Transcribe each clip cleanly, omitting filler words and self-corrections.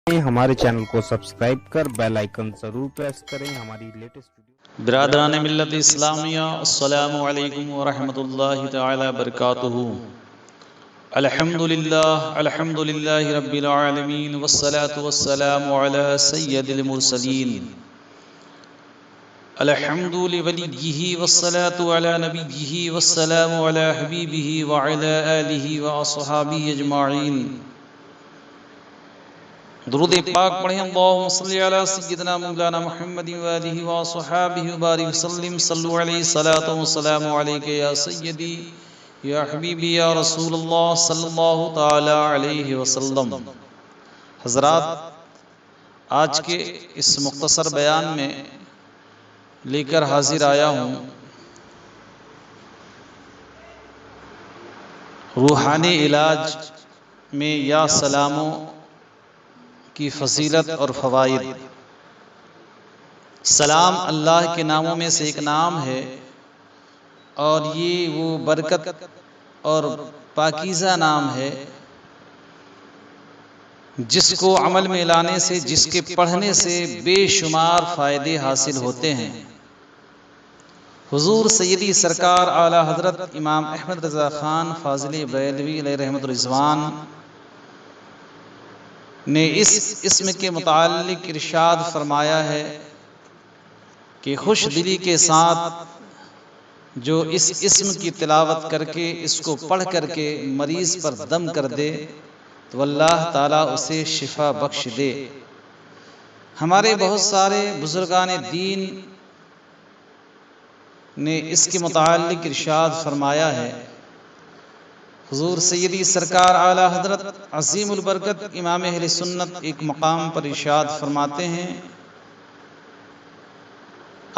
ہمارے چینل کو سبسکرائب کر بیل آئیکن ضرور پریس کریں ہماری لیٹسٹ ویڈیو۔ برادران ملت اسلامیہ، السلام علیکم ورحمۃ اللہ تعالی وبرکاتہ۔ الحمدللہ رب العالمین، والصلاة والسلام علی سید المرسلین، الحمد لولیہ والصلاة علی نبیہ والسلام علی حبیبہ وعلی آلہ واصحابہ اجمعین۔ درود پاک پڑھیں، اللہم صلی علی سیدنا مولانا محمد وآلہ وصحابہ وبارک وسلم۔ صلو علیہ الصلاۃ والسلام علیک یا سیدی یا حبیبی یا رسول اللہ صلی اللہ تعالی علیہ وسلم۔ حضرات، آج کے اس مختصر بیان میں لے کر حاضر آیا ہوں روحانی علاج میں یا سلاموں کی فضیلت اور فوائد۔ سلام اللہ کے ناموں میں سے ایک نام ہے، اور یہ وہ برکت اور پاکیزہ نام ہے جس کو عمل میں لانے سے، جس کے پڑھنے سے بے شمار فائدے حاصل ہوتے ہیں۔ حضور سیدی سرکار اعلیٰ حضرت امام احمد رضا خان فاضل بریلوی علیہ رحمۃ الرضوان نے اس اسم کے متعلق ارشاد فرمایا ہے کہ خوش دلی کے ساتھ جو اس اسم کی تلاوت کر کے، اس کو پڑھ کر کے مریض پر دم کر دے تو اللہ تعالیٰ اسے شفا بخش دے۔ ہمارے بہت سارے بزرگان دین نے اس کے متعلق ارشاد فرمایا ہے۔ حضور سیدی سرکار اعلیٰ حضرت عظیم البرکت امام اہل سنت ایک مقام پر ارشاد فرماتے ہیں،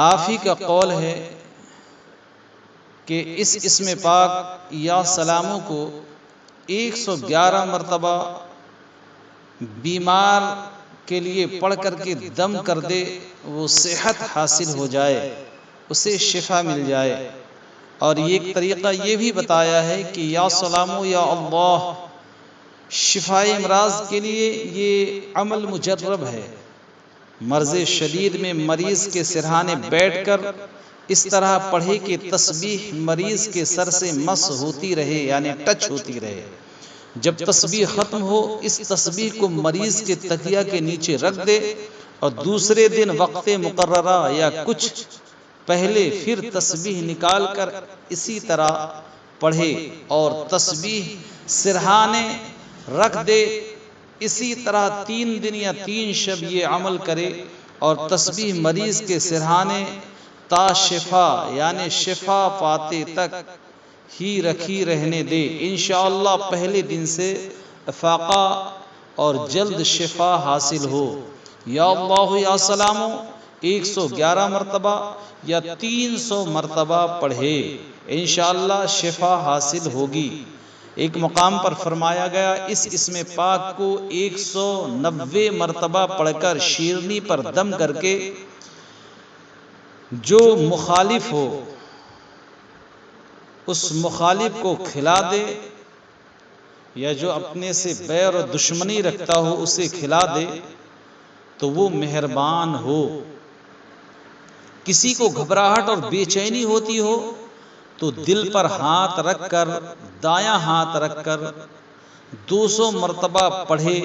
آپ ہی کا قول ہے کہ اس اسم پاک یا سلاموں کو 111 مرتبہ بیمار کے لیے پڑھ کر کے دم کر دے، وہ صحت حاصل ہو جائے، اسے شفا مل جائے۔ اور ایک طریقہ یہ بھی بتایا ہے کہ یا سلامو یا اللہ، شفائے امراض کے لیے یہ عمل مجرب ہے۔ مرض شدید میں مریض کے سرہانے بیٹھ کر اس طرح پڑھے کہ تسبیح مریض کے سر سے مس ہوتی رہے، یعنی ٹچ ہوتی رہے۔ جب تسبیح ختم ہو، اس تسبیح کو مریض کے تکیہ کے نیچے رکھ دے، اور دوسرے دن وقت مقررہ یا کچھ پہلے پھر تسبیح نکال کر اسی طرح پڑھے، اور تسبیح سرہانے رکھ دے۔ اسی طرح 3 دن یا 3 شب یہ عمل کرے، اور تسبیح مریض کے سرہانے تا شفا، یعنی شفا پاتے تک ہی رکھی رہنے دے۔ انشاءاللہ پہلے دن سے افاقہ اور جلد شفا حاصل ہو۔ یا اللہ یا سلامو 111 مرتبہ یا 300 مرتبہ پڑھے، انشاءاللہ شفا حاصل ہوگی۔ ایک مقام پر فرمایا گیا، اس اسم پاک کو 190 مرتبہ پڑھ کر شیرنی پر دم کر کے جو مخالف ہو اس مخالف کو کھلا دے، یا جو اپنے سے بیر و دشمنی رکھتا ہو اسے کھلا دے، تو وہ مہربان ہو۔ کسی کو گھبراہٹ اور بے چینی ہوتی ہو تو دل پر ہاتھ رکھ کر، دایاں ہاتھ رکھ کر 200 مرتبہ پڑھے،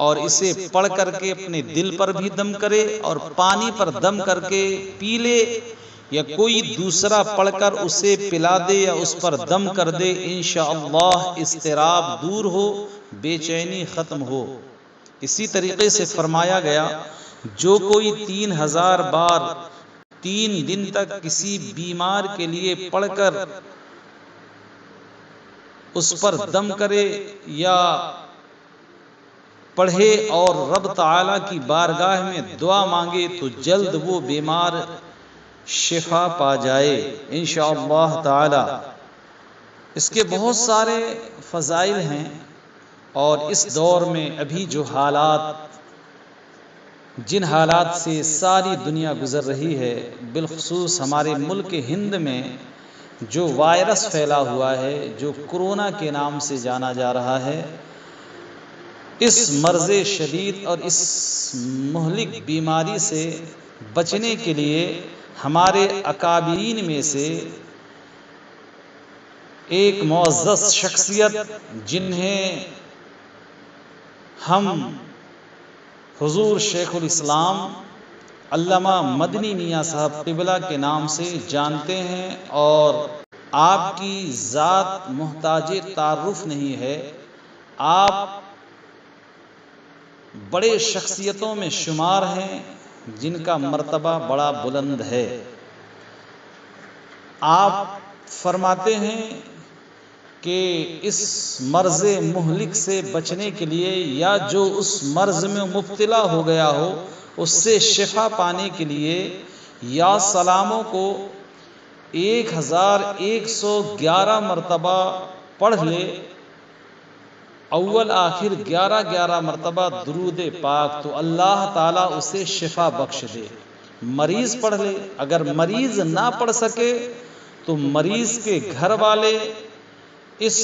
اور اسے پڑھ کر کے اپنے دل پر بھی دم کرے، اور پانی پر دم کر کے پی لے، یا کوئی دوسرا پڑھ کر اسے پلا دے یا اس پر دم کر دے۔ انشاءاللہ اضطراب دور ہو، بے چینی ختم ہو۔ اسی طریقے سے فرمایا گیا، جو کوئی 3000 بار 3 دن تک کسی بیمار کے لیے پڑھ کر اس پر دم کرے یا پڑھے اور رب تعالیٰ کی بارگاہ میں دعا مانگے، تو جلد وہ بیمار شفا پا جائے انشاءاللہ تعالی۔ اس کے بہت سارے فضائل ہیں، اور اس دور میں ابھی جو جن حالات سے ساری دنیا گزر رہی ہے، بالخصوص ہمارے ملک ہند میں جو وائرس پھیلا ہوا ہے، جو کرونا کے نام سے جانا جا رہا ہے، اس مرض شدید اور اس مہلک بیماری سے بچنے کے لیے ہمارے اکابرین میں سے ایک معزز شخصیت، جنہیں ہم حضور شیخ الاسلام علامہ مدنی میاں صاحب قبلہ کے نام سے جانتے ہیں، اور آپ کی ذات محتاج تعارف نہیں ہے، آپ بڑے شخصیتوں میں شمار ہیں جن کا مرتبہ بڑا بلند ہے۔ آپ فرماتے ہیں کہ اس مرض مہلک سے بچنے کے لیے، یا جو اس مرض میں مبتلا ہو گیا ہو اس سے شفا پانے کے لیے، یا سلاموں کو 1111 مرتبہ پڑھ لے، اول آخر 11 مرتبہ درود پاک، تو اللہ تعالیٰ اسے شفا بخش دے۔ مریض پڑھ لے، اگر مریض نہ پڑھ سکے تو مریض کے گھر والے اس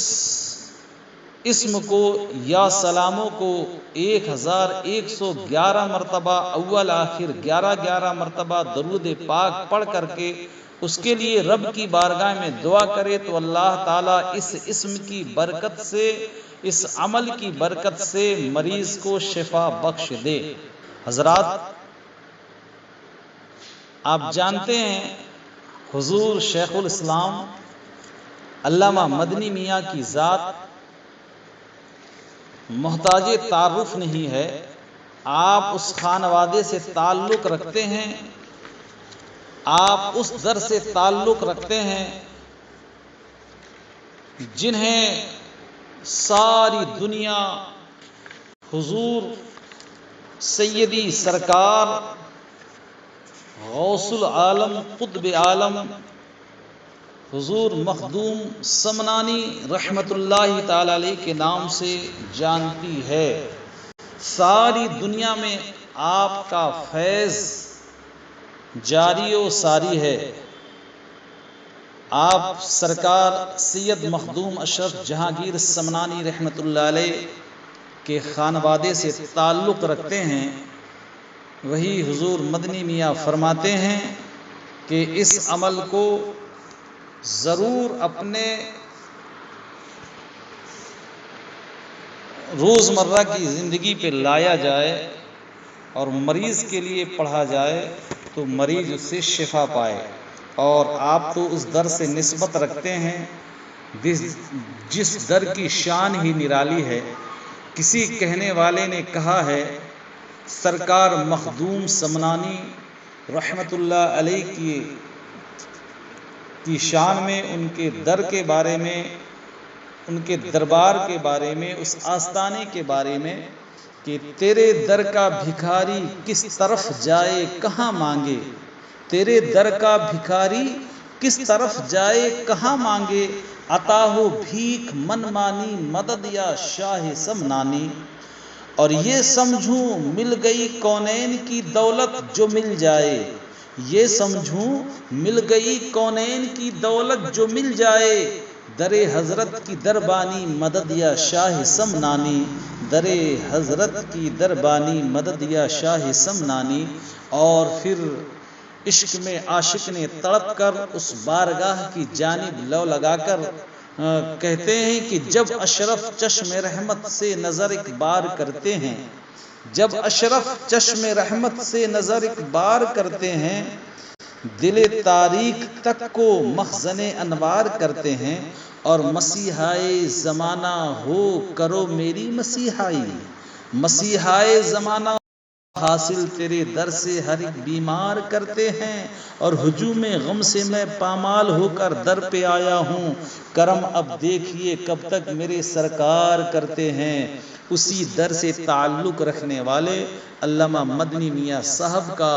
اسم کو یا سلاموں کو 1111 مرتبہ اول آخر 11 مرتبہ درود پاک پڑھ کر کے اس کے لیے رب کی بارگاہ میں دعا کرے، تو اللہ تعالیٰ اس اسم کی برکت سے، اس عمل کی برکت سے مریض کو شفا بخش دے۔ حضرات، آپ جانتے ہیں حضور شیخ الاسلام علامہ مدنی میاں کی ذات محتاج تعارف نہیں ہے، آپ اس خانوادے سے تعلق رکھتے ہیں، آپ اس در سے تعلق رکھتے ہیں جنہیں ساری دنیا حضور سیدی سرکار غوث العالم قطب عالم حضور مخدوم سمنانی رحمت اللہ تعالی علیہ کے نام سے جانتی ہے۔ ساری دنیا میں آپ کا فیض جاری و ساری ہے۔ آپ سرکار سید مخدوم اشرف جہانگیر سمنانی رحمت اللہ علیہ کے خانوادے سے تعلق رکھتے ہیں۔ وہی حضور مدنی میاں فرماتے ہیں کہ اس عمل کو ضرور اپنے روزمرہ کی زندگی پہ لایا جائے اور مریض کے لیے پڑھا جائے تو مریض اس سے شفا پائے۔ اور آپ تو اس در سے نسبت رکھتے ہیں جس در کی شان ہی نرالی ہے۔ کسی کہنے والے نے کہا ہے، سرکار مخدوم سمنانی رحمت اللہ علیہ کی شان میں، ان کے در کے بارے میں، ان کے دربار کے بارے میں، اس آستانے کے بارے میں کہ تیرے در کا بھکاری کس طرف جائے کہاں مانگے، تیرے در کا بھکاری کس طرف جائے کہاں مانگے، عطا ہو بھیک من مانی مدد یا شاہ سمنانی۔ اور یہ سمجھوں مل گئی کونین کی دولت جو مل جائے، یہ سمجھوں مل گئی کونین کی دولت جو مل جائے، در حضرت کی دربانی مدد یا شاہ سمنانی، در حضرت کی دربانی مدد یا شاہ سمنانی۔ اور پھر عشق میں عاشق نے تڑپ کر اس بارگاہ کی جانب لو لگا کر کہتے ہیں کہ جب اشرف چشم رحمت سے نظر ایک بار کرتے ہیں، جب اشرف چشم رحمت سے نظر ایک بار کرتے ہیں، دل تاریک تک کو مخزن انوار کرتے ہیں، اور مسیحائے زمانہ ہو کرو میری مسیحائی، مسیحائے زمانہ حاصل تیرے در سے ہر ایک بیمار کرتے ہیں، اور ہجوم غم سے میں پامال ہو کر در پہ آیا ہوں، کرم اب دیکھیے کب تک میرے سرکار کرتے ہیں۔ اسی در سے تعلق رکھنے والے علامہ مدنی میاں صاحب کا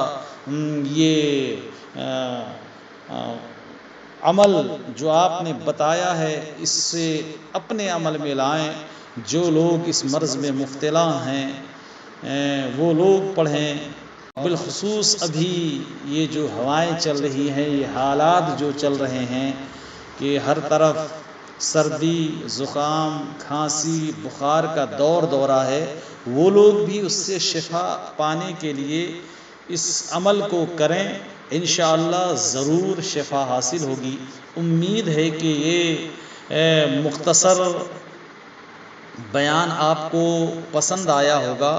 یہ عمل جو آپ نے بتایا ہے، اس سے اپنے عمل میں لائیں۔ جو لوگ اس مرض میں مبتلا ہیں وہ لوگ پڑھیں، بالخصوص ابھی یہ جو ہوائیں چل رہی ہیں، یہ حالات جو چل رہے ہیں کہ ہر طرف سردی، زکام، کھانسی، بخار کا دورہ ہے، وہ لوگ بھی اس سے شفا پانے کے لیے اس عمل کو کریں، انشاءاللہ ضرور شفا حاصل ہوگی۔ امید ہے کہ یہ مختصر بیان آپ کو پسند آیا ہوگا۔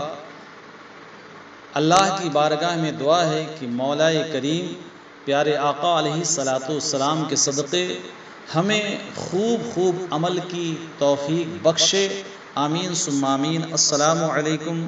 اللہ کی بارگاہ میں دعا ہے کہ مولا کریم پیارے آقا علیہ الصلاۃ والسلام کے صدقے ہمیں خوب عمل کی توفیق بخشے، آمین ثم آمین۔ السلام علیکم